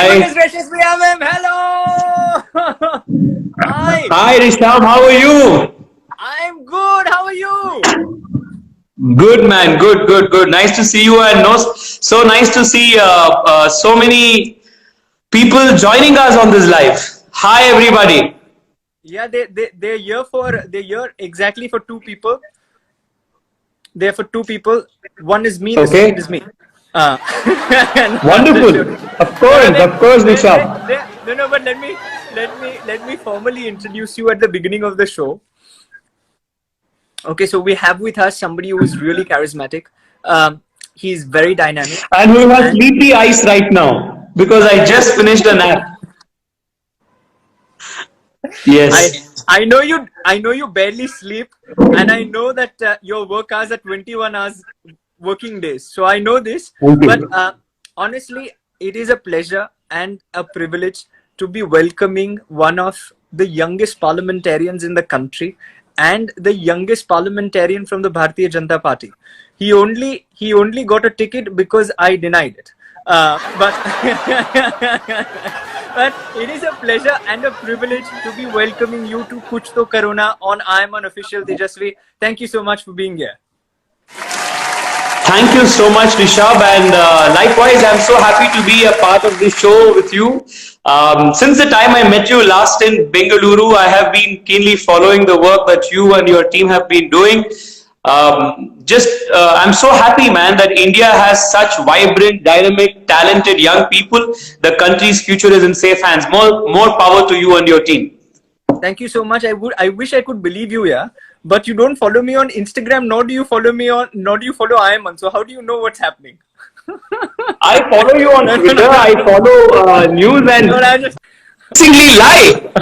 Hi. Goodness gracious, we have him. Hello. Hi. Hi, Rishabh. How are you? I'm good. How are you? Good, man. Good, good, good. Nice to see you, and so nice to see so many people joining us on this live. Hi, everybody. Yeah, they're here exactly for two people. They're for two people. One is me. The second Okay. is me. Uh, Wonderful. no, no, Of course, Rishabh. no. But let me formally introduce you at the beginning of the show. Okay, so we have with us somebody who is really charismatic. He's very dynamic, And we have and sleepy eyes right now because I just finished a nap. I Yes. I know you barely sleep, and I know that your work hours are 21 hours working days. So I know this, Thank but you. honestly, it is a pleasure and a privilege to be welcoming one of the youngest parliamentarians in the country and the youngest parliamentarian from the Bharatiya Janata Party. He only got a ticket because I denied it. But but it is a pleasure and a privilege to be welcoming you to Kuch To Karuna on I Am an Official Tejasvi. Thank you so much for being here. Thank you so much, Rishabh, and likewise, I'm so happy to be a part of this show with you. Since the time I met you last in Bengaluru, I have been keenly following the work that you and your team have been doing. I'm so happy, man, that India has such vibrant, dynamic, talented young people. The country's future is in safe hands. More power to you and your team. Thank you so much. I wish I could believe you, yeah. But you don't follow me on Instagram, nor do you follow Ayaman. So how do you know what's happening? I follow you on Twitter. I follow news and No, I just increasingly lie.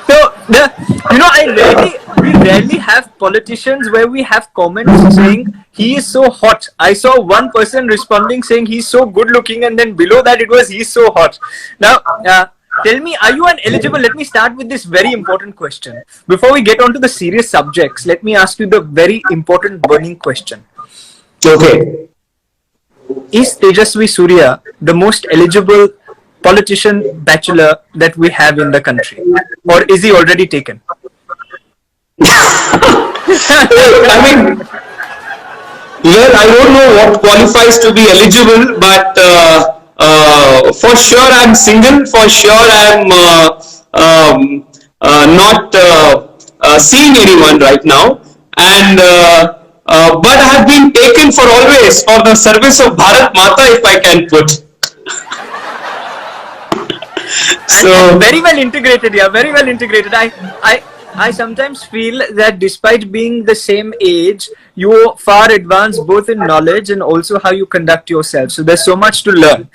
so we rarely have politicians where we have comments saying he is so hot. I saw one person responding saying he's so good looking, and then below that it was he's so hot. Now, tell me, are you an eligible? Let me start with this very important question. Before we get on to the serious subjects, let me ask you the very important burning question. Okay. Is Tejasvi Surya the most eligible politician bachelor that we have in the country? Or is he already taken? I mean, well, I don't know what qualifies to be eligible, but for sure I'm single. For sure I'm not seeing anyone right now, and but I have been taken for always for the service of Bharat Mata, if I can put. And So very well integrated, yeah, very well integrated. I sometimes feel that despite being the same age, you're far advanced both in knowledge and also how you conduct yourself. So there's so much to learn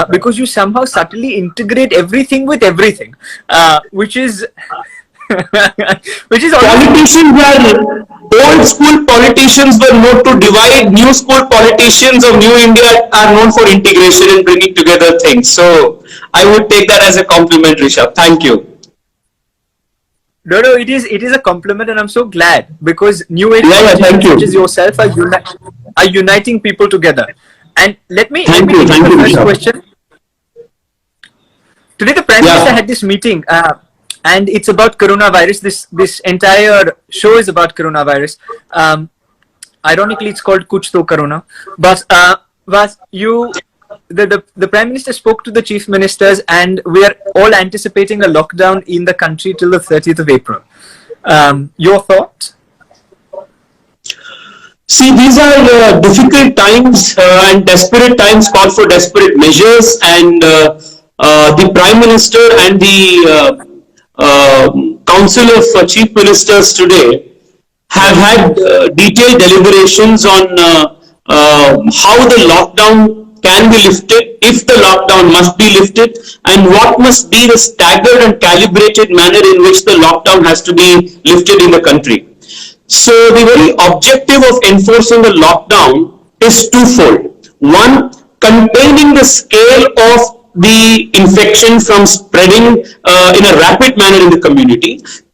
because you somehow subtly integrate everything with everything, which is which is almost politicians are old school politicians were known to divide. New school politicians of New India are known for integration and bringing together things. So I would take that as a compliment, Rishabh. Thank you. no. It is a compliment, and I'm so glad because new age Yeah, thank politicians such as you. yourself are uniting people together. And let me take Thank up you, the first Rishabh. question. Today, the Prime Minister Yeah. had this meeting, and it's about coronavirus. This entire show is about coronavirus. Ironically, it's called Kuch To Corona. But the Prime Minister spoke to the Chief Ministers, and we are all anticipating a lockdown in the country till the 30th of April. Your thoughts? See, these are difficult times and desperate times call for desperate measures, and the Prime Minister and the Council of Chief Ministers today have Right. had detailed deliberations on how the lockdown can be lifted, if the lockdown must be lifted, and what must be the staggered and calibrated manner in which the lockdown has to be lifted in the country. So the very objective of enforcing the lockdown is twofold. One, containing the scale of the infection from spreading in a rapid manner in the community.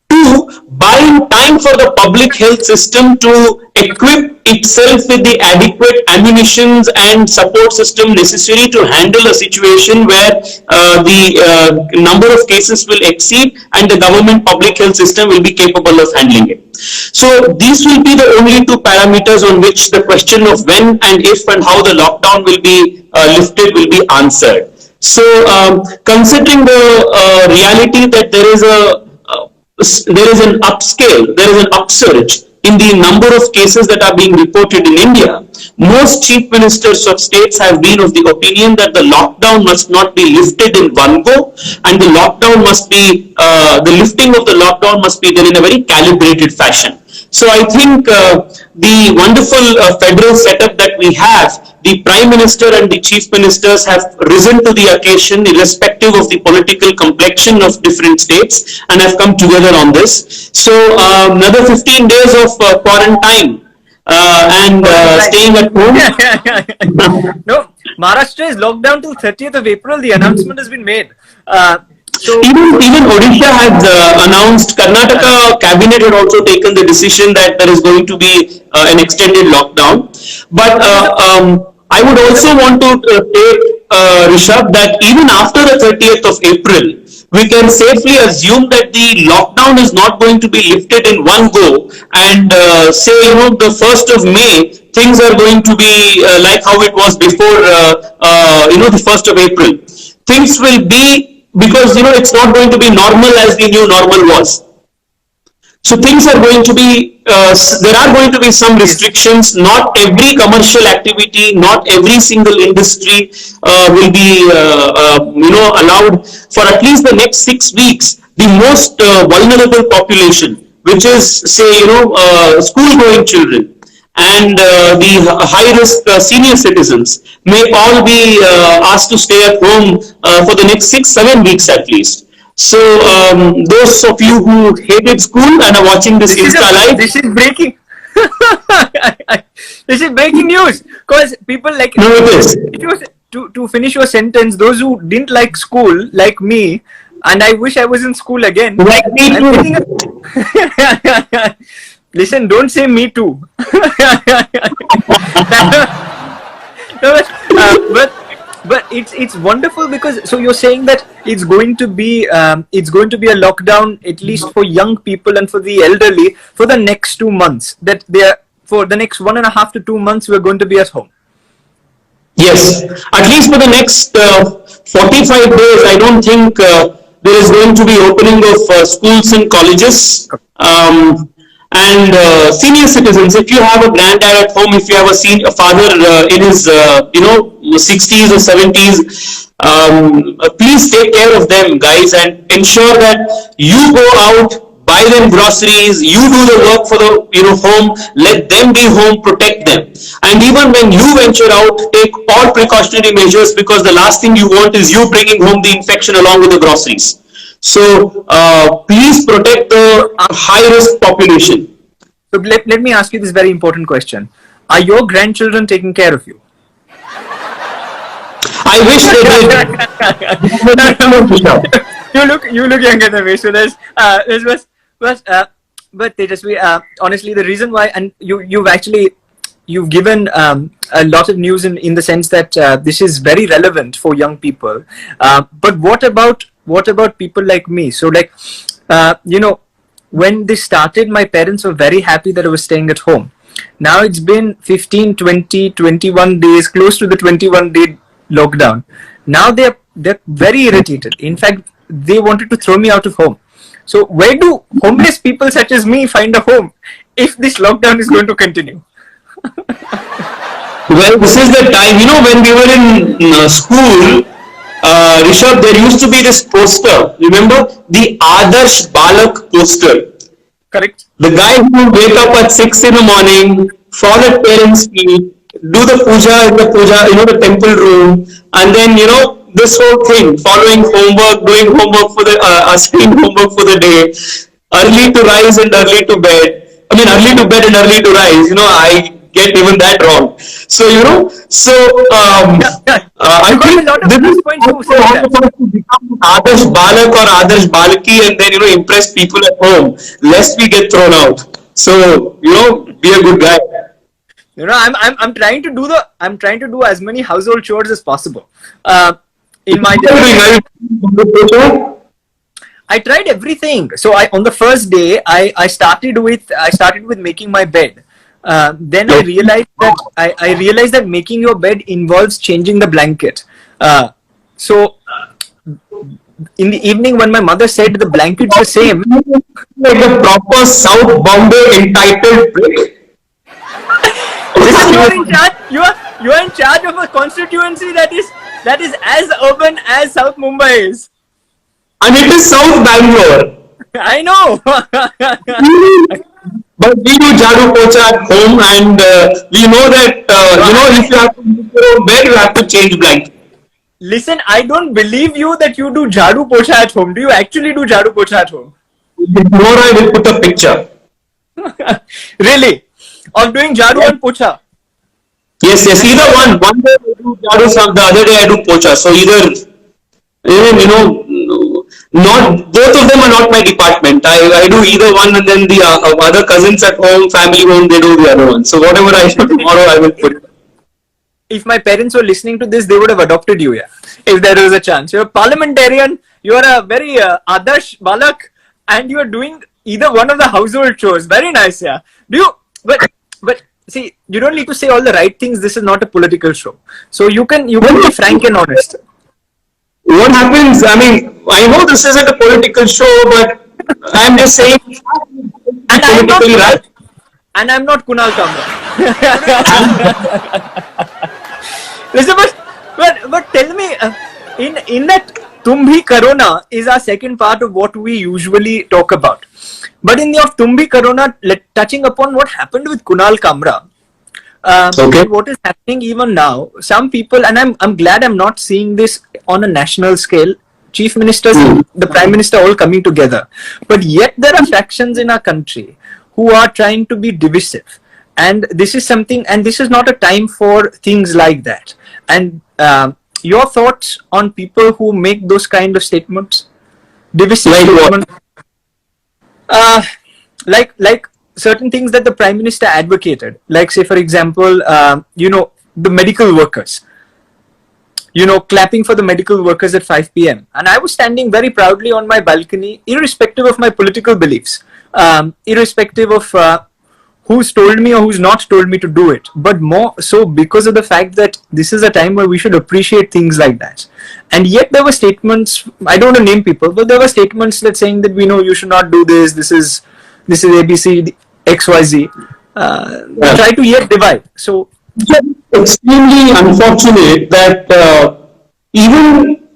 Two, buying time for the public health system to equip itself with the adequate ammunitions and support system necessary to handle a situation where the number of cases will exceed and the government public health system will be capable of handling it. So these will be the only two parameters on which the question of when and if and how the lockdown will be lifted will be answered. So considering the reality that there is an upscale, there is an upsurge in the number of cases that are being reported in India, most chief ministers of states have been of the opinion that the lockdown must not be lifted in one go, and the lockdown must be, the lifting of the lockdown must be done in a very calibrated fashion. So I think the wonderful federal setup that we have, the Prime Minister and the Chief Ministers have risen to the occasion irrespective of the political complexion of different states and have come together on this. So another 15 days of quarantine and staying at home. No, Maharashtra is locked down till 30th of April. The announcement has been made. So Even Odisha has announced, Karnataka cabinet had also taken the decision that there is going to be an extended lockdown. But I would also want to say, Rishabh, that even after the 30th of April, we can safely assume that the lockdown is not going to be lifted in one go and say, the 1st of May, things are going to be like how it was before, the 1st of April. Things will be, because it's not going to be normal as we knew normal was. So things are going to be, there are going to be some restrictions. Not every commercial activity, not every single industry will be, allowed for at least the next 6 weeks. The most vulnerable population, which is, say, school-going children and the high-risk senior citizens may all be asked to stay at home for the next 6-7 weeks at least. So those of you who hated school and are watching this Insta Live, this is breaking. This is breaking news, because people like no, it is. To finish your sentence. Those who didn't like school, like me, and I wish I was in school again. Like me too. Listen, don't say me too. But it's wonderful, because so you're saying that it's going to be a lockdown at least for young people and for the elderly for the next 2 months. That they are, for the next 1.5 to 2 months we're going to be at home. Yes, at least for the next 45 days, I don't think there is going to be opening of schools and colleges. And senior citizens, if you have a granddad at home, if you have a father in his 60s or 70s, please take care of them, guys, and ensure that you go out, buy them groceries, you do the work for the home, let them be home, protect them. And even when you venture out, take all precautionary measures, because the last thing you want is you bringing home the infection along with the groceries. So please protect the high-risk population. So let me ask you this very important question. Are your grandchildren taking care of you? I wish they did. You look younger than me. So but Tejasvi, honestly, the reason why, and you've given a lot of news in the sense that this is very relevant for young people. But what about people like me? So when this started, my parents were very happy that I was staying at home. Now it's been 15, 20, 21 days, close to the 21-day lockdown. Now they're very irritated. In fact, they wanted to throw me out of home. So where do homeless people such as me find a home if this lockdown is going to continue? Well, this is the time, when we were in school, Rishabh, there used to be this poster, remember? The Adarsh Balak poster. Correct. The guy who wake up at 6 in the morning, fall at parents' feet, do the puja in the temple room, and then, this whole thing, following homework, doing homework for the, assigning homework for the day, early to rise and early to bed. I mean, early to bed and early to rise. I get even that wrong. So, I You got think a lot of this plus is points to also say all that. of us to become Adarsh Balak or Adarsh Balaki and then, impress people at home, lest we get thrown out. So, be a good guy. I'm trying to do I'm trying to do as many household chores as possible. In my What are you day, doing? I tried everything. So on the first day, I started with making my bed. Then I realized that making your bed involves changing the blanket. So in the evening, when my mother said the blanket's the same, Like a proper South Bombay entitled prick. listen, you are in charge. You are in charge of a constituency that is as urban as South Mumbai is. And it is South Bangalore. I know. But we do jadu pocha at home, and we know that if you have to make your own bed, you have to change blanket. Listen, I don't believe you that you do jadu pocha at home. Do you actually do jadu pocha at home? Tomorrow I will put a picture. Really? Of doing jadu and pocha? Yes, either one. One day I do jadu, the other day I do pocha. So either, not both of them are not my department. I do either one, and then the other cousins at home, family home, they do the other one. So whatever I do tomorrow, I will put. If my parents were listening to this, they would have adopted you, yeah. If there was a chance. You're a parliamentarian, you are a very Adarsh Balak, and you are doing either one of the household chores. Very nice, yeah. But see, you don't need to say all the right things. This is not a political show. So you can be frank and honest. What happens? I mean, I know this isn't a political show, but I'm just saying. And I'm not Kunal Kamra. Listen, but tell me, in that Tum Bhi Karona is our second part of what we usually talk about. But in the of Tum Bhi Karona, touching upon what happened with Kunal Kamra, and what is happening even now, some people, and I'm glad I'm not seeing this on a national scale, chief ministers, the prime minister all coming together. But yet there are factions in our country who are trying to be divisive. And this is something, and this is not a time for things like that. And your thoughts on people who make those kind of statements? Divisive statements? Like certain things that the prime minister advocated, like say for example, the medical workers, clapping for the medical workers at 5 p.m. And I was standing very proudly on my balcony, irrespective of my political beliefs, irrespective of who's told me or who's not told me to do it, but more so because of the fact that this is a time where we should appreciate things like that. And yet there were statements, I don't want to name people, but there were statements that saying that you should not do this, this is ABC, XYZ. Try to yet divide. So extremely unfortunate that even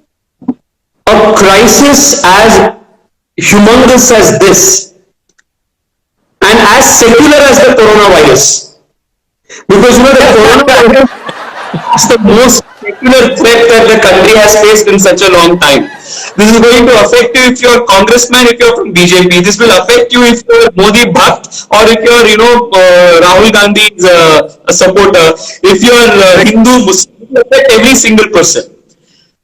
a crisis as humongous as this and as secular as the coronavirus, because the coronavirus is the most secular threat that the country has faced in such a long time. This is going to affect you if you're a congressman, if you're from BJP. This will affect you if you're Modi Bhakt, or if you're, Rahul Gandhi's a supporter. If you're Hindu, Muslim, it will affect every single person.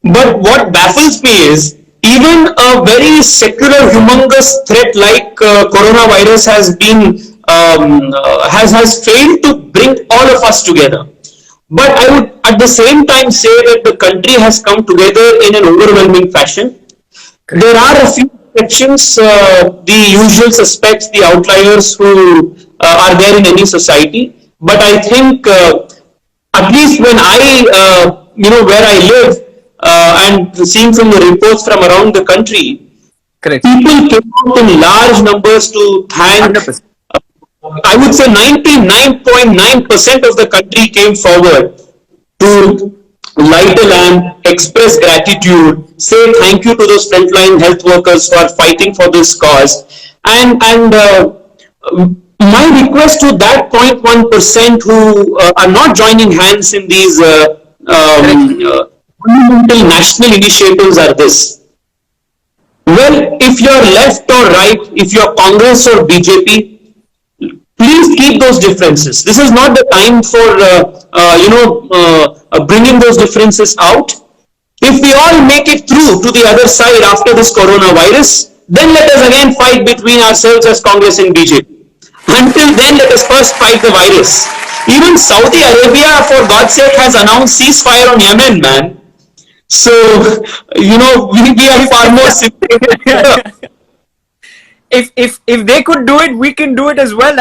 But what baffles me is, even a very secular, humongous threat like coronavirus has been has failed to bring all of us together. But I would at the same time say that the country has come together in an overwhelming fashion. There are a few exceptions, the usual suspects, the outliers who are there in any society. But I think, at least when where I live, and seeing from the reports from around the country, correct, people came out in large numbers to thank. 100%. I would say 99.9% of the country came forward to light a lamp, express gratitude, say thank you to those frontline health workers who are fighting for this cause. And my request to that 0.1% who are not joining hands in these fundamental national initiatives are this. Well, if you're left or right, if you're Congress or BJP, Please keep those differences. This is not the time for bringing those differences out. If we all make it through to the other side after this coronavirus, then let us again fight between ourselves as Congress and BJP. Until then, let us first fight the virus. Even Saudi Arabia, for God's sake, has announced ceasefire on Yemen, man. So, we are far more simple. If they could do it, we can do it as well.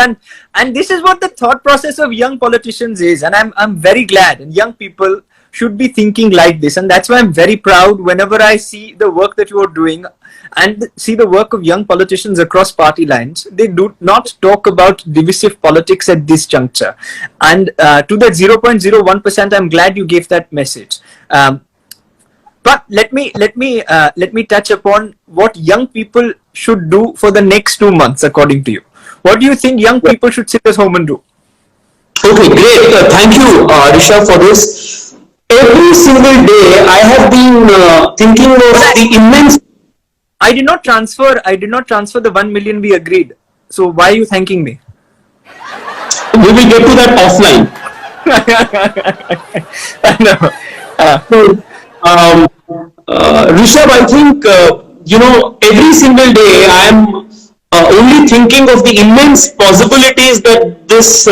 And this is what the thought process of young politicians is. And I'm very glad. And young people should be thinking like this. And that's why I'm very proud whenever I see the work that you are doing and see the work of young politicians across party lines. They do not talk about divisive politics at this juncture. And to that 0.01%, I'm glad you gave that message. But let me touch upon what young people should do for the next 2 months, according to you. What do you think young people should sit at home and do? Okay, great. Thank you, Rishabh, for this. Every single day, I have been thinking of the immense. I did not transfer the 1 million we agreed. So why are you thanking me? We will get to that offline. Rishabh, I think, every single day I am only thinking of the immense possibilities that this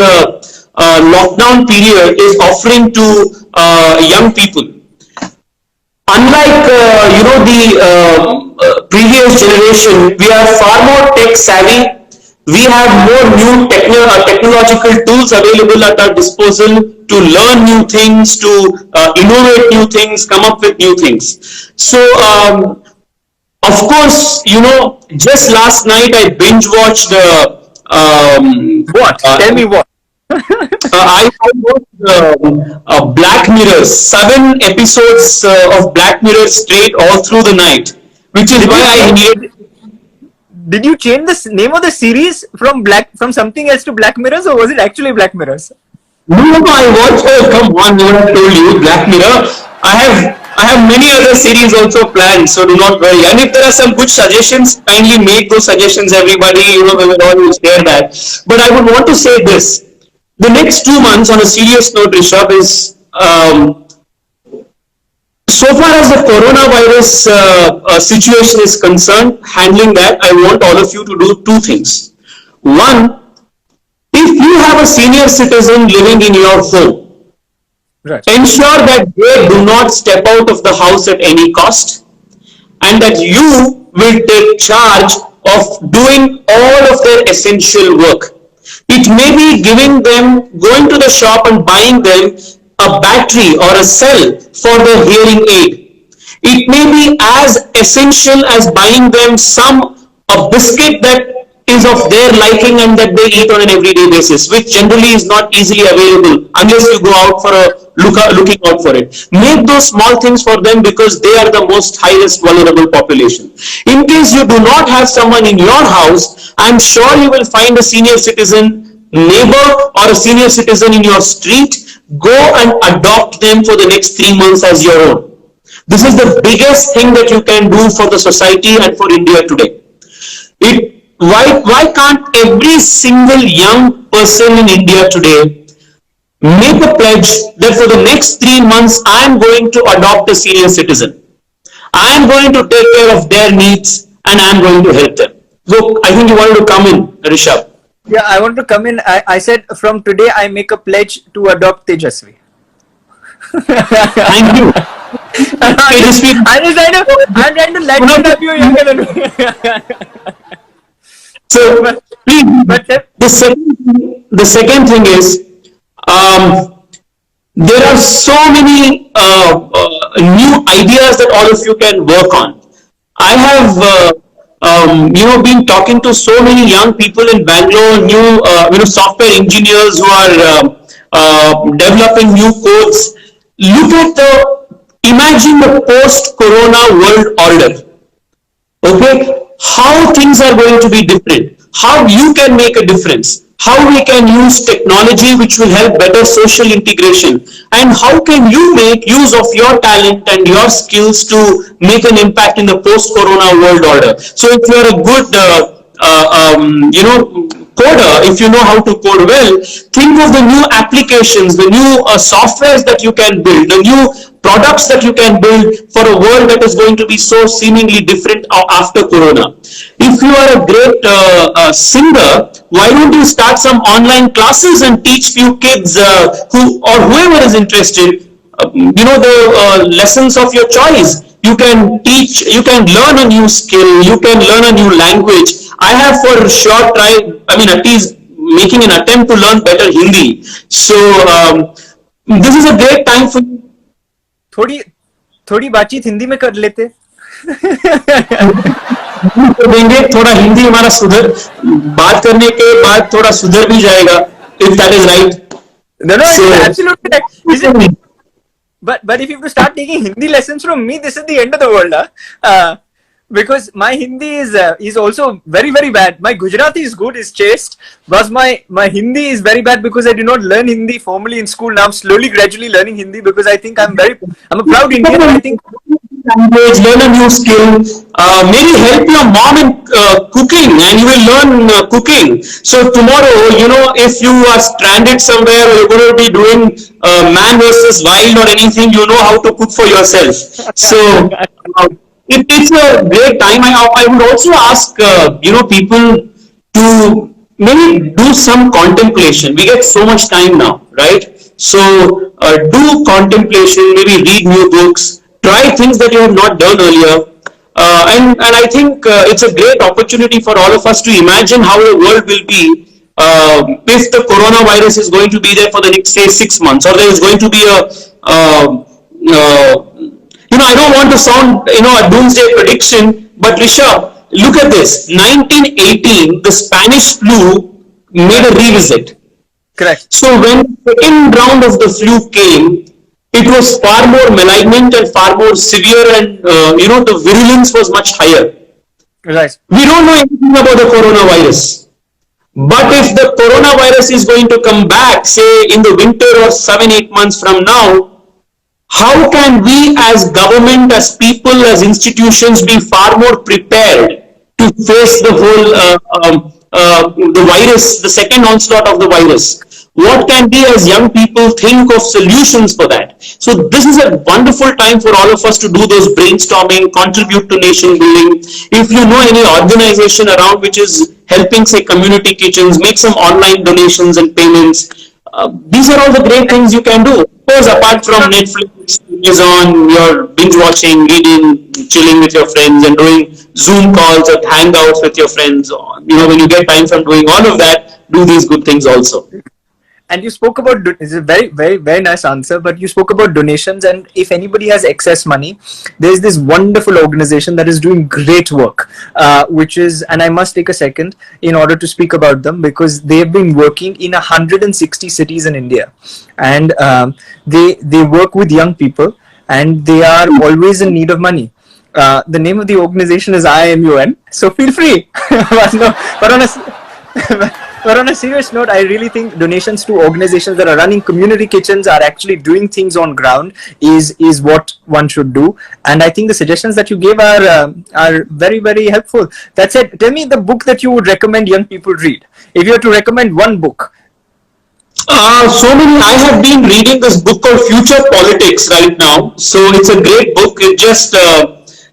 lockdown period is offering to young people. Unlike, the previous generation, we are far more tech savvy. We have more new technological tools available at our disposal to learn new things, to innovate new things, come up with new things. So, of course, just last night I binge watched what? Tell me what? I watched Black Mirror, 7 episodes of Black Mirror straight all through the night, which is why I needed. Did you change the name of the series from something else to Black Mirrors, or was it actually Black Mirrors? No, I watched. Oh, come on! No one told you Black Mirror. I have many other series also planned, so do not worry. And if there are some good suggestions, kindly make those suggestions. Everybody, we will always share that. But I would want to say this: the next 2 months, on a serious note, Rishabh, is so far as the coronavirus situation is concerned, handling that, I want all of you to do 2 things. One, if you have a senior citizen living in your home, right, ensure that they do not step out of the house at any cost, and that you will take charge of doing all of their essential work. It may be going to the shop and buying them a battery or a cell for their hearing aid. It may be as essential as buying them a biscuit that is of their liking and that they eat on an everyday basis, which generally is not easily available unless you go out for looking out for it. Make those small things for them because they are the most highest vulnerable population. In case you do not have someone in your house, I'm sure you will find a senior citizen neighbor or a senior citizen in your street. Go and adopt them for the next 3 months as your own. This is the biggest thing that you can do for the society and for India today. Why can't every single young person in India today make a pledge that for the next 3 months I am going to adopt a senior citizen. I am going to take care of their needs and I am going to help them. Look, I think you wanted to come in, Rishabh. Yeah, I want to come in. I said from today I make a pledge to adopt Tejasvi. Thank you. I'm trying to lighten up you younger than me. So, the second thing is, there are so many new ideas that all of you can work on. I have been talking to so many young people in Bangalore, new software engineers who are developing new codes. Imagine the post-corona world order. Okay, how things are going to be different, how you can make a difference, how we can use technology which will help better social integration, and how can you make use of your talent and your skills to make an impact in the post-corona world order. So if you are a good coder, if you know how to code well, think of the new applications, the new softwares that you can build, the new products that you can build for a world that is going to be so seemingly different after Corona. If you are a great singer, why don't you start some online classes and teach few kids who or whoever is interested, the lessons of your choice. You can teach, you can learn a new skill, you can learn a new language. I have for sure tried, at least making an attempt to learn better Hindi. So this is a great time for you. थोड़ी थोड़ी बातचीत हिंदी में कर लेते देंगे, थोड़ा हिंदी हमारा सुधर, बात करने के बाद थोड़ा सुधर भी जाएगा, if that is right. No, so, absolutely right. But if you have to start taking Hindi lessons from me, this is the end of the world, because my Hindi is also very, very bad. My Gujarati is good, is chaste, but my Hindi is very bad because I did not learn Hindi formally in school. Now I'm slowly, gradually learning Hindi because I think I'm a proud Indian. I think language, learn a new skill, maybe help your mom in cooking, and you will learn cooking. So tomorrow, if you are stranded somewhere, or you're going to be doing man versus wild or anything, you know how to cook for yourself. So it's a great time. I would also ask people to maybe do some contemplation. We get so much time now, right? So do contemplation, maybe read new books, try things that you have not done earlier, and I think it's a great opportunity for all of us to imagine how the world will be if the coronavirus is going to be there for the next, say, 6 months, or there is going to be I don't want to sound, a doomsday prediction, but Rishabh, look at this. 1918, the Spanish flu made a revisit. Correct. So when the second round of the flu came, it was far more malignant and far more severe, and the virulence was much higher. Right. We don't know anything about the coronavirus. But if the coronavirus is going to come back, say in the winter or 7-8 months from now, how can we as government, as people, as institutions be far more prepared to face the whole the virus, the second onslaught of the virus? What can we as young people think of solutions for that? So this is a wonderful time for all of us to do those brainstorming, contribute to nation building. If you know any organization around which is helping, say, community kitchens, make some online donations and payments. These are all the great things you can do. Of course, apart from Netflix, Amazon, you're binge watching, reading, chilling with your friends, and doing Zoom calls or hangouts with your friends. When you get time from doing all of that, do these good things also. And you spoke about, it's a very, very, very nice answer, but you spoke about donations, and if anybody has excess money, there's this wonderful organization that is doing great work, which is, and I must take a second in order to speak about them, because they've been working in 160 cities in India, and they work with young people, and they are always in need of money. The name of the organization is IMUN, so feel free. But on a serious note, I really think donations to organizations that are running community kitchens, are actually doing things on ground, is what one should do. And I think the suggestions that you gave are very, very helpful. That said, tell me the book that you would recommend young people read. If you were to recommend one book. So many. I have been reading this book called Future Politics right now. So it's a great book.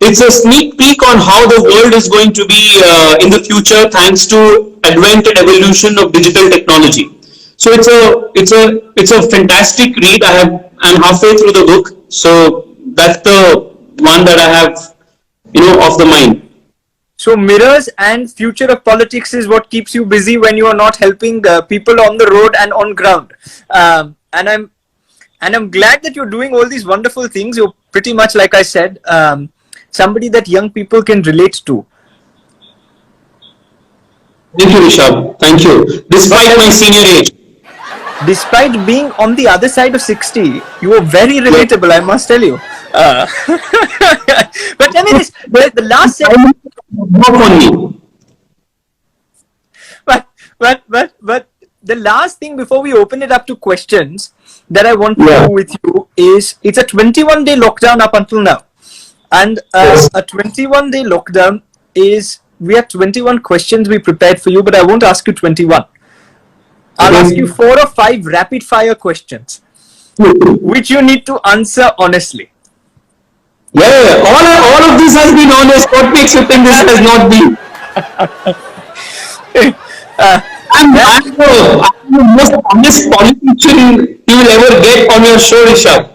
It's a sneak peek on how the world is going to be in the future, thanks to advent and evolution of digital technology. So it's a fantastic read. I'm halfway through the book, so that's the one that I have, of the mind. So mirrors and future of politics is what keeps you busy when you are not helping people on the road and on ground. And I'm glad that you're doing all these wonderful things. You're pretty much, like I said, somebody that young people can relate to. Thank you, Rishabh. Thank you. Despite my senior age. Despite being on the other side of 60, you are very relatable, I must tell you. But tell me this, the last segment... But the last thing before we open it up to questions that I want to do with you is, it's a 21-day lockdown up until now. And a 21-day lockdown is we have 21 questions we prepared for you, but I won't ask you 21. I'll ask you 4 or 5 rapid fire questions, which you need to answer honestly. Yeah, all of this has been honest. What makes you think this has not been? I'm the most honest politician you will ever get on your show, Rishabh.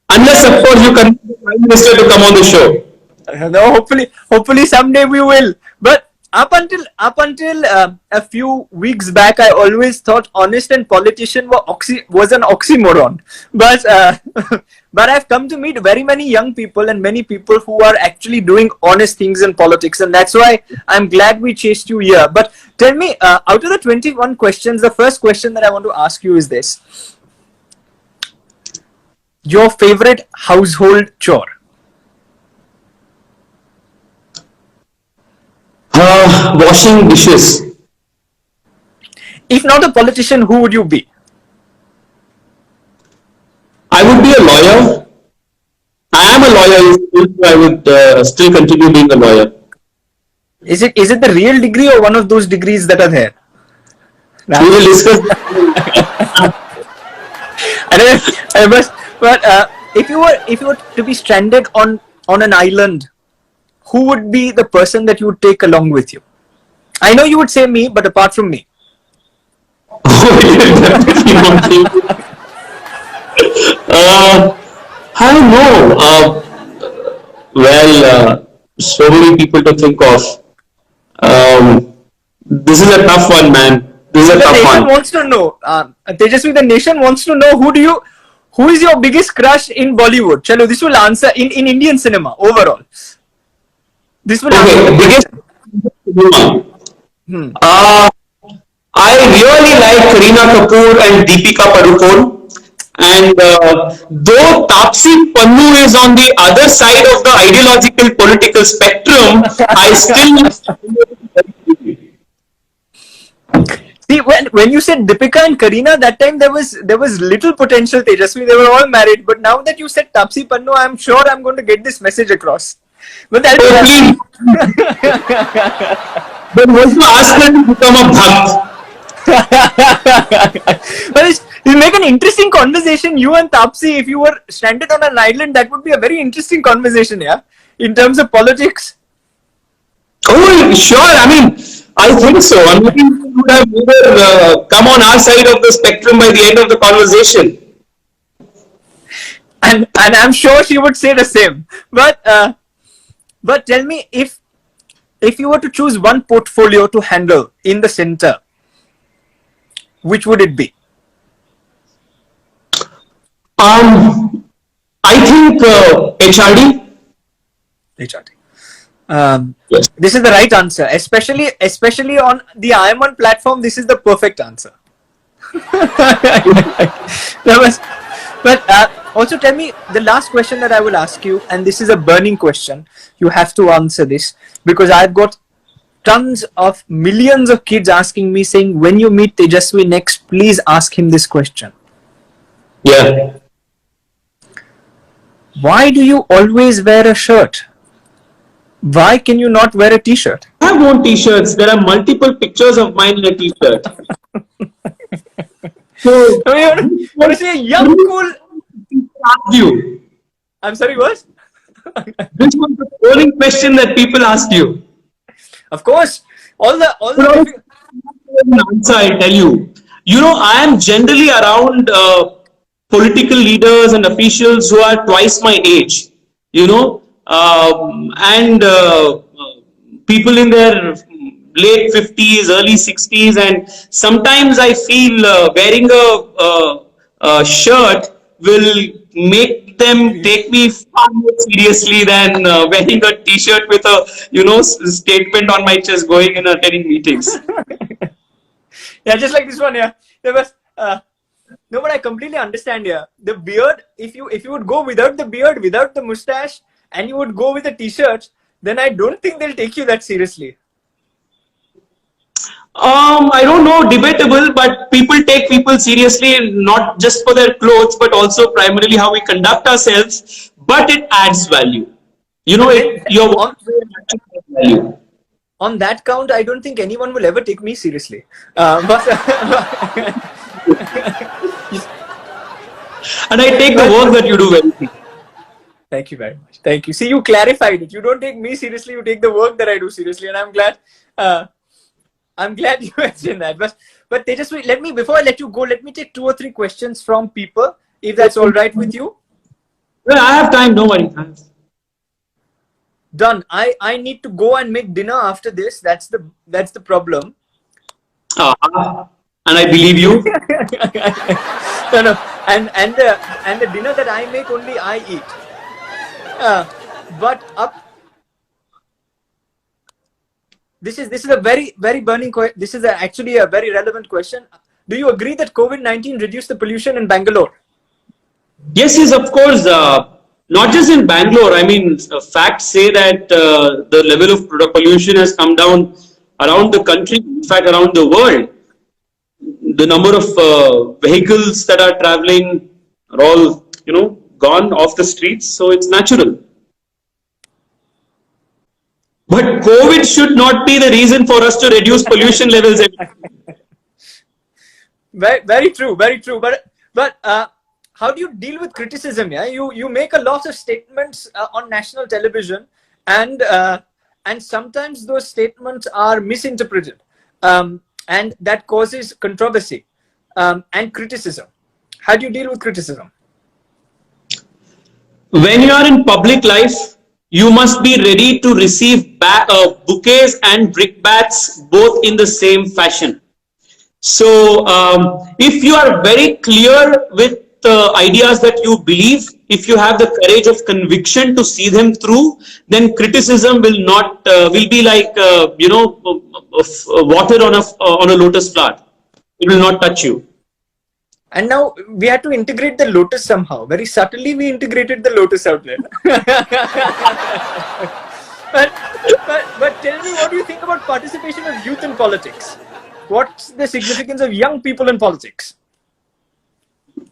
Unless, of course, you convince the Prime Minister to come on the show. No, hopefully someday we will. But up until a few weeks back, I always thought honest and politician was an oxymoron. But but I've come to meet very many young people and many people who are actually doing honest things in politics, and that's why I'm glad we chased you here. But tell me, out of the 21 questions, the first question that I want to ask you is this: your favorite household chore? Washing dishes. If not a politician, who would you be? I would be a lawyer. I am a lawyer. I would still continue being a lawyer. Is it the real degree or one of those degrees that are there? We will discuss. But if you were to be stranded on an island, who would be the person that you would take along with you? I know you would say me, but apart from me. I don't know. So many people to think of. This is a tough one, man. This is a tough one. The nation wants to know. Tejasvi, the nation wants to know who is your biggest crush in Bollywood? Chalo, this will answer in Indian cinema overall. This will answer. Biggest cinema. I really like Kareena Kapoor and Deepika Padukone. And though Taapsee Pannu is on the other side of the ideological political spectrum, I still. See, when you said Deepika and Kareena, that time there was little potential, Tejasvi. They were all married. But now that you said Taapsee Pannu, I'm sure I'm going to get this message across. But But also ask them to become a bhakt. Well, it'll make an interesting conversation. You and Taapsee, if you were stranded on an island, that would be a very interesting conversation, yeah? In terms of politics. Oh, sure. I mean, I think so. I mean, we would have either come on our side of the spectrum by the end of the conversation. And I'm sure she would say the same. But tell me, if you were to choose one portfolio to handle in the center, which would it be? I think HRD. HRD. Yes. This is the right answer, especially on the IM1 platform. This is the perfect answer. But also tell me the last question that I will ask you, and this is a burning question. You have to answer this because I've got tons of millions of kids asking me, saying, when you meet Tejasvi next, please ask him this question. Yeah. Why do you always wear a shirt? Why can you not wear a t-shirt? I have worn t-shirts. There are multiple pictures of mine in a t-shirt. So, you want to say a young, cool... ask you. I'm sorry, what? Which was the polling question that people asked you? Of course. All the answer, I'll tell you. You know, I am generally around political leaders and officials who are twice my age, you know, and people in their late 50s, early 60s, and sometimes I feel wearing a shirt will make them take me far more seriously than wearing a t-shirt with a, statement on my chest going and attending meetings. Yeah, just like this one, yeah. There was, no, but I completely understand, yeah. The beard, if you would go without the beard, without the mustache, and you would go with a t-shirt, then I don't think they'll take you that seriously. I don't know, debatable, but people take people seriously, not just for their clothes, but also primarily how we conduct ourselves, but it adds value. You know, your value. on that count, I don't think anyone will ever take me seriously. But And I take the work that you do very seriously. thank you very much. Thank you. See, you clarified it. You don't take me seriously. You take the work that I do seriously, and I'm glad. I'm glad you mentioned that. But Tejasvi, let me, before I let you go, let me take 2 or 3 questions from people, if that's all right with you. Well, I have time. Don't worry. Done. I need to go and make dinner after this. That's the problem. And I believe you. No. And the dinner that I make, only I eat. But up. This is a very, very burning question. This is actually a very relevant question. Do you agree that COVID-19 reduced the pollution in Bangalore? Yes, of course. Not just in Bangalore. I mean, facts say that the level of pollution has come down around the country, in fact, around the world. The number of vehicles that are traveling are all, gone off the streets. So it's natural. But COVID should not be the reason for us to reduce pollution levels. Very, very true. Very true. But how do you deal with criticism? Yeah, you make a lot of statements on national television, and sometimes those statements are misinterpreted, and that causes controversy and criticism. How do you deal with criticism? When you are in public life, you must be ready to receive bouquets and brickbats both in the same fashion. So if you are very clear with the ideas that you believe, if you have the courage of conviction to see them through, then criticism will be like water on a lotus flower. It will not touch you. And now we had to integrate the lotus somehow. Very subtly, we integrated the lotus out there. but tell me, what do you think about participation of youth in politics? What's the significance of young people in politics?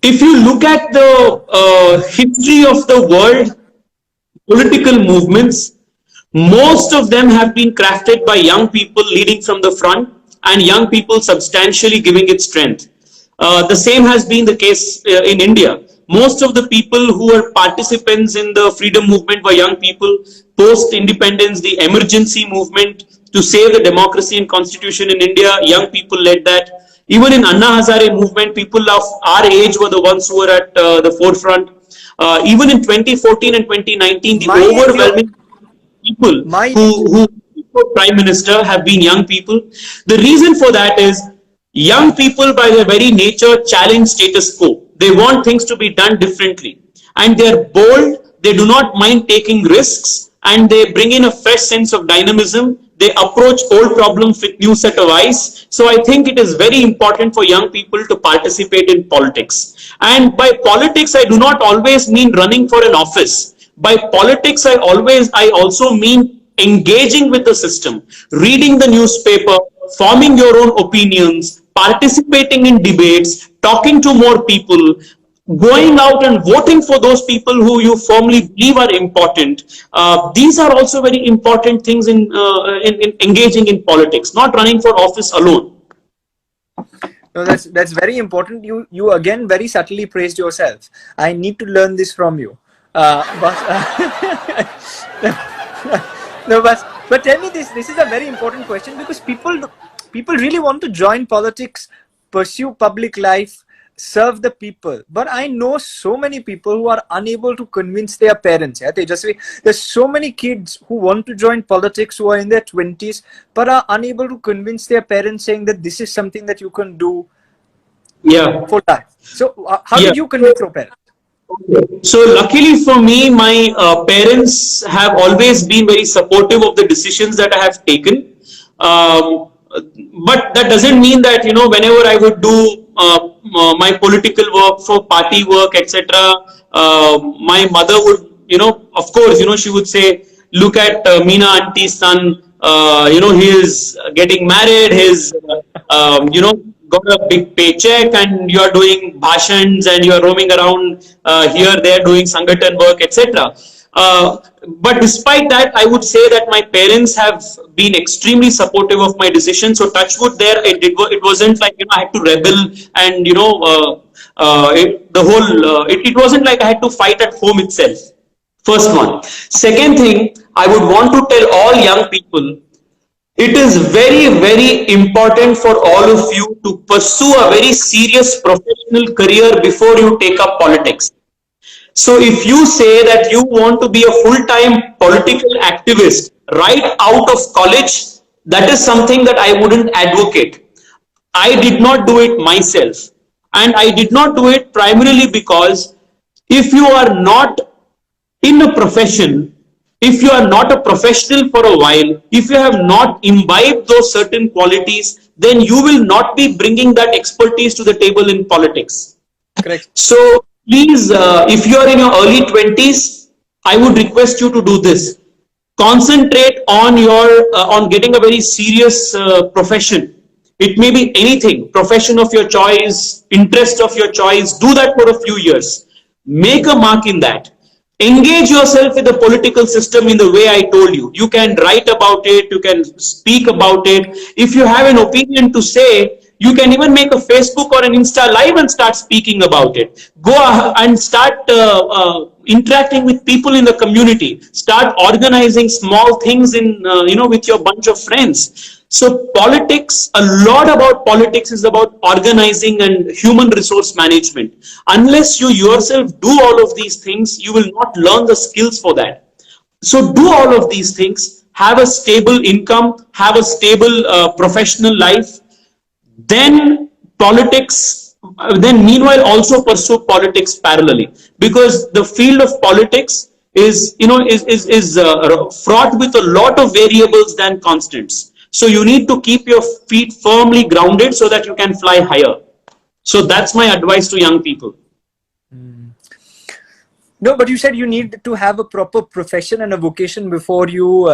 If you look at the history of the world, political movements, most of them have been crafted by young people leading from the front and young people substantially giving it strength. The same has been the case in India. Most of the people who were participants in the freedom movement were young people. Post-independence, the emergency movement to save the democracy and constitution in India, young people led that. Even in Anna Hazare movement, people of our age were the ones who were at the forefront. Even in 2014 and 2019, the overwhelming people who were Prime Minister have been young people. The reason for that is young people by their very nature challenge status quo. They want things to be done differently. And they're bold, they do not mind taking risks, and they bring in a fresh sense of dynamism. They approach old problems with new set of eyes. So I think it is very important for young people to participate in politics. And by politics, I do not always mean running for an office. By politics, I also mean engaging with the system, reading the newspaper, forming your own opinions, participating in debates, talking to more people, going out and voting for those people who you firmly believe are important. These are also very important things in engaging in politics, not running for office alone. No, that's very important. You again very subtly praised yourself. I need to learn this from you. But tell me this. This is a very important question, because people really want to join politics, pursue public life, serve the people. But I know so many people who are unable to convince their parents. Yeah, there's so many kids who want to join politics, who are in their 20s, but are unable to convince their parents, saying that this is something that you can do for life. So how did you convince your parents? So luckily for me, my parents have always been very supportive of the decisions that I have taken. But that doesn't mean that, whenever I would do my political work, for party work, etc., my mother would, of course, she would say, look at Meena auntie's son, he is getting married, he's, got a big paycheck, and you're doing bhashans and you're roaming around here, there, doing Sangathan work, etc. But despite that, I would say that my parents have been extremely supportive of my decision. So touch wood there, it wasn't like, I had to rebel and, it wasn't like I had to fight at home itself. First one. Second thing, I would want to tell all young people, it is very, very important for all of you to pursue a very serious professional career before you take up politics. So if you say that you want to be a full-time political activist right out of college, that is something that I wouldn't advocate. I did not do it myself. And I did not do it primarily because if you are not in a profession, if you are not a professional for a while, if you have not imbibed those certain qualities, then you will not be bringing that expertise to the table in politics. Correct. So please, if you are in your early 20s, I would request you to do this. Concentrate on on getting a very serious profession. It may be anything, profession of your choice, interest of your choice. Do that for a few years. Make a mark in that. Engage yourself with the political system in the way I told you. You can write about it, you can speak about it. If you have an opinion to say, you can even make a Facebook or an Insta live and start speaking about it. Go and start interacting with people in the community. Start organizing small things in, with your bunch of friends. So politics, a lot about politics is about organizing and human resource management. Unless you yourself do all of these things, you will not learn the skills for that. So do all of these things, have a stable income, have a stable professional life, then politics, then meanwhile also pursue politics parallelly, because the field of politics is, fraught with a lot of variables than constants. So you need to keep your feet firmly grounded so that you can fly higher. So that's my advice to young people. No, but you said you need to have a proper profession and a vocation before you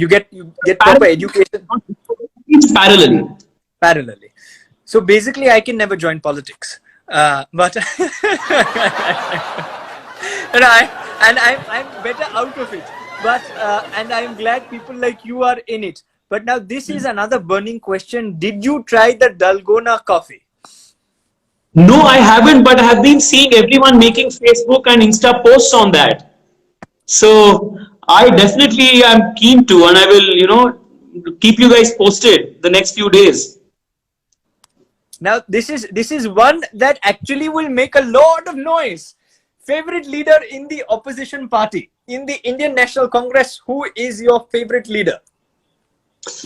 get proper education. It's parallelly. Parallelly. So basically, I can never join politics. But I'm better out of it. But and I'm glad people like you are in it. But now this is another burning question. Did you try the Dalgona coffee? No, I haven't, but I have been seeing everyone making Facebook and Insta posts on that. So I definitely am keen to, and I will, keep you guys posted the next few days. Now this is one that actually will make a lot of noise. Favorite leader in the opposition party in the Indian National Congress? Who is your favorite leader?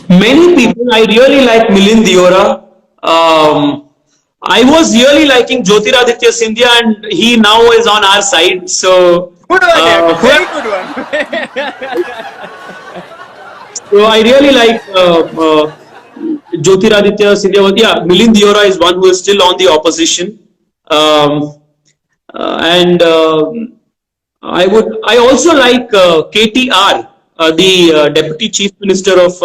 Many people. I really like Milind Deora. I was really liking Jyotiraditya Scindia, and he now is on our side. So good one, very good one. So I really like Jyotiraditya Scindia. Yeah, Milind Deora is one who is still on the opposition, and I also like KTR, the Deputy Chief Minister of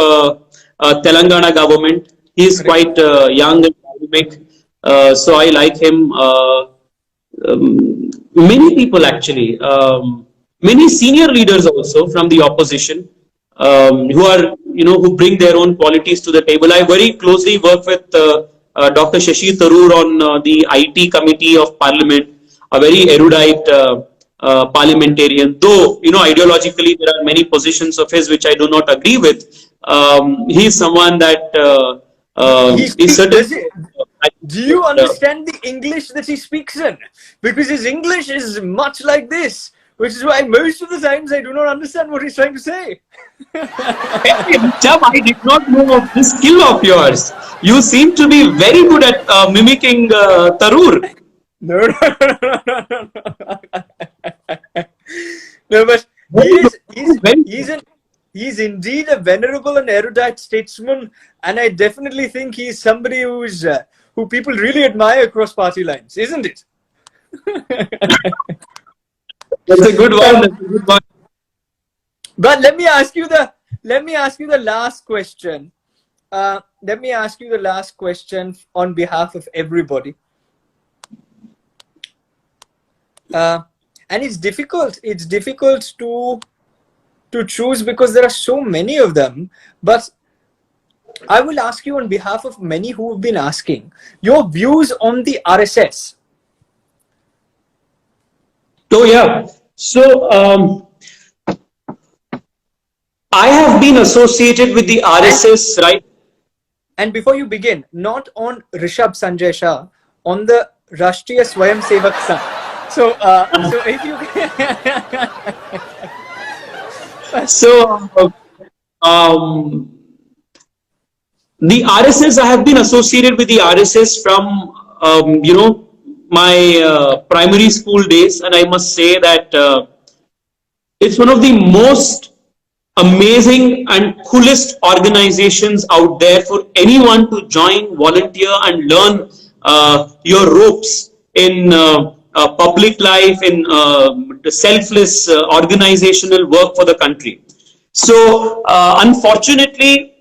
Telangana government. He is quite young and dynamic. So I like him. Many people actually, many senior leaders also from the opposition, who are, who bring their own qualities to the table. I very closely work with Dr. Shashi Tharoor on the IT Committee of Parliament, a very erudite parliamentarian. Though, ideologically there are many positions of his which I do not agree with. He is someone that is certainly. Do you understand the English that he speaks in? Because his English is much like this, which is why most of the times I do not understand what he's trying to say. Cham, I did not know of this skill of yours. You seem to be very good at mimicking Tharoor. No, but he's indeed a venerable and erudite statesman, and I definitely think he's somebody who people really admire across party lines, isn't it? That's a good one. That's a good one. But let me ask you the last question. Let me ask you the last question on behalf of everybody. and it's difficult. It's difficult to choose because there are so many of them. But I will ask you on behalf of many who have been asking your views on the RSS. Oh yeah. So I have been associated with the RSS, right? And before you begin, not on Rishabh Sanjay Shah, on the Rashtriya Swayam Sevak Sangh. So if you So the RSS, I have been associated with the RSS from my primary school days, and I must say that it's one of the most amazing and coolest organizations out there for anyone to join, volunteer, and learn your ropes in public life, in the selfless organizational work for the country. So unfortunately,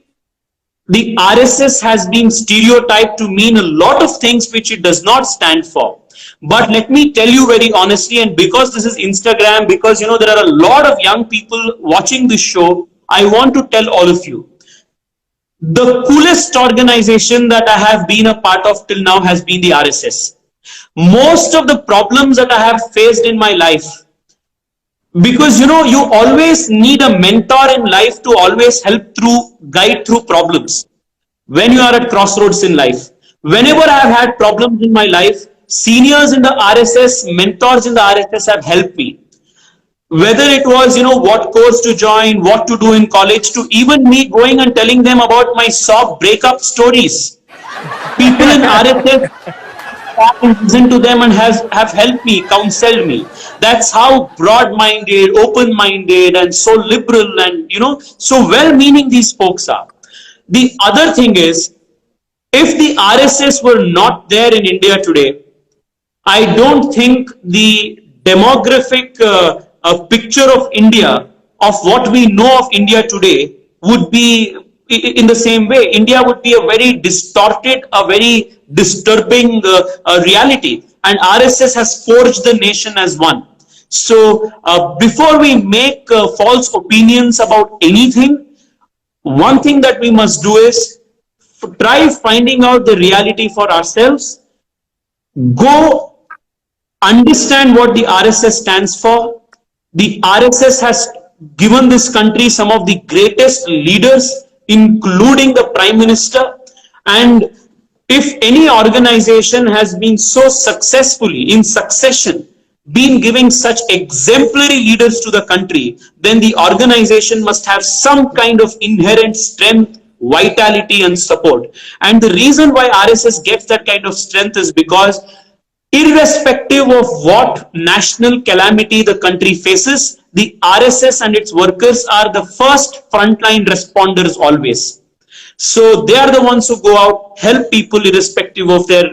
the RSS has been stereotyped to mean a lot of things which it does not stand for. But let me tell you very honestly, and because this is Instagram, because there are a lot of young people watching this show, I want to tell all of you, the coolest organization that I have been a part of till now has been the RSS. Most of the problems that I have faced in my life, because you always need a mentor in life to always guide through problems when you are at crossroads in life. Whenever I have had problems in my life, seniors in the RSS, mentors in the RSS have helped me. Whether it was what course to join, what to do in college, to even me going and telling them about my soft breakup stories, people in RSS listen to them and have helped me, counseled me. That's how broad-minded, open-minded, and so liberal and so well-meaning these folks are. The other thing is, if the RSS were not there in India today, I don't think the demographic picture of India, of what we know of India today, would be in the same way. India would be a very distorted, a very disturbing reality, and RSS has forged the nation as one. So before we make false opinions about anything, one thing that we must do is try finding out the reality for ourselves. Go understand what the RSS stands for. The RSS has given this country some of the greatest leaders, including the Prime Minister. And if any organization has been so successfully in succession been giving such exemplary leaders to the country, then the organization must have some kind of inherent strength, vitality, and support. And the reason why RSS gets that kind of strength is because irrespective of what national calamity the country faces, the RSS and its workers are the first frontline responders always. So they are the ones who go out, help people irrespective of their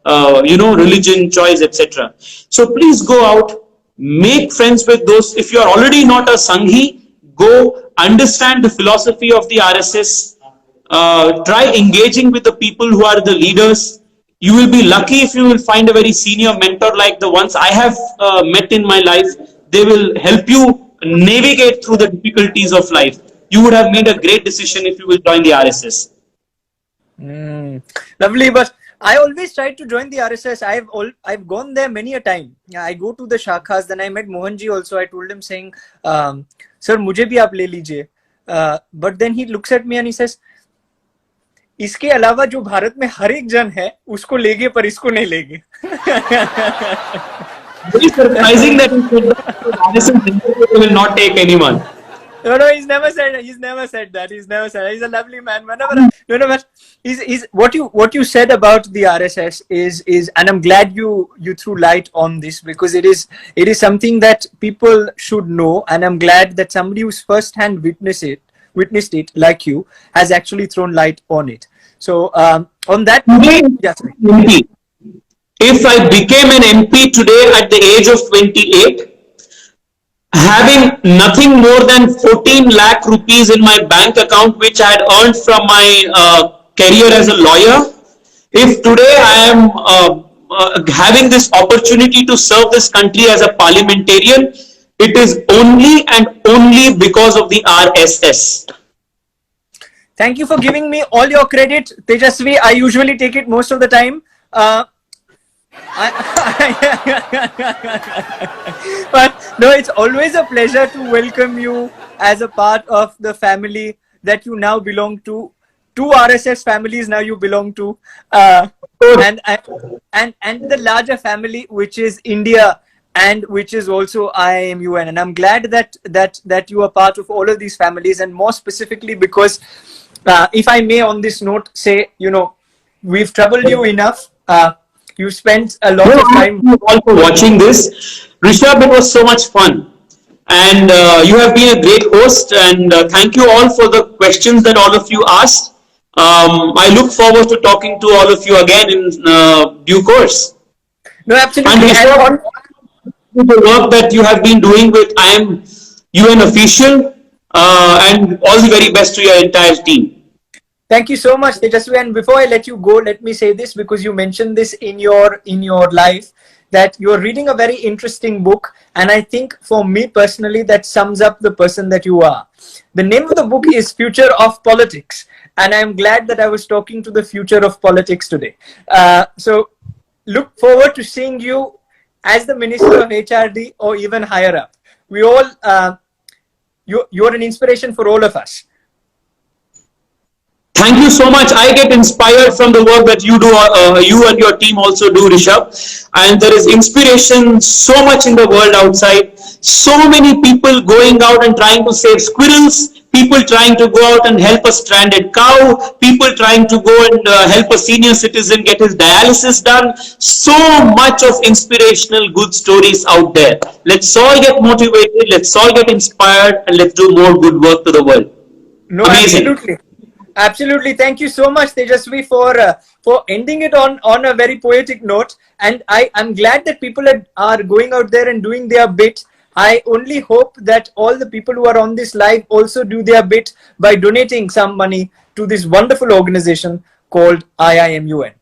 religion, choice, etc. So please go out, make friends with those. If you are already not a Sanghi, go understand the philosophy of the RSS. Try engaging with the people who are the leaders. You will be lucky if you will find a very senior mentor like the ones I have met in my life. They will help you navigate through the difficulties of life. You would have made a great decision if you will join the RSS. Lovely, but I always tried to join the RSS. I've gone there many a time. I go to the shakhas. Then I met Mohanji also. I told him saying, "Sir, मुझे भी आप ले लीजिए." But then he looks at me and he says, इसके अलावा जो भारत में हर एक जन है उसको लेगे पर इसको नहीं लेगे. Very surprising that RSS will not take anyone. No, he's never said that. He's never said that. He's a lovely man. He's what you said about the RSS is, and I'm glad you threw light on this, because it is something that people should know, and I'm glad that somebody who's firsthand witnessed it like you has actually thrown light on it. So on that, if I became an MP today at the age of 28, having nothing more than 14 lakh rupees in my bank account, which I had earned from my career as a lawyer, if today I am having this opportunity to serve this country as a parliamentarian, it is only and only because of the RSS. Thank you for giving me all your credit, Tejasvi. I usually take it most of the time. But no, it's always a pleasure to welcome you as a part of the family that you now belong to. Two RSS families now you belong to, and the larger family, which is India, and which is also IIMUN. And I'm glad that you are part of all of these families, and more specifically because, if I may on this note say, we've troubled you enough. You spent a lot of time. Thank you all for watching this. Rishabh, it was so much fun. And you have been a great host. And thank you all for the questions that all of you asked. I look forward to talking to all of you again in due course. No, absolutely. And Rishabh, the work that you have been doing with IIMUN Official, and all the very best to your entire team. Thank you so much, Tejasvi. And before I let you go, let me say this, because you mentioned this in your life, that you're reading a very interesting book. And I think for me personally, that sums up the person that you are. The name of the book is Future of Politics. And I'm glad that I was talking to the future of politics today. So look forward to seeing you as the Minister of HRD or even higher up. We all, you're an inspiration for all of us. Thank you so much. I get inspired from the work that you do, you and your team also do, Rishabh. And there is inspiration so much in the world outside. So many people going out and trying to save squirrels, people trying to go out and help a stranded cow, people trying to go and help a senior citizen get his dialysis done. So much of inspirational good stories out there. Let's all get motivated, let's all get inspired, and let's do more good work to the world. No, amazing. Absolutely. Absolutely. Thank you so much, Tejasvi, for ending it on a very poetic note. And I'm glad that people are going out there and doing their bit. I only hope that all the people who are on this live also do their bit by donating some money to this wonderful organization called IIMUN.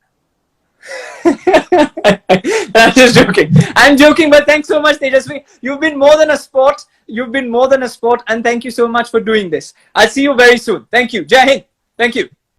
I'm just joking. I'm joking, but thanks so much, Tejasvi. You've been more than a sport. You've been more than a sport, and thank you so much for doing this. I'll see you very soon. Thank you. Jai Hind. Thank you.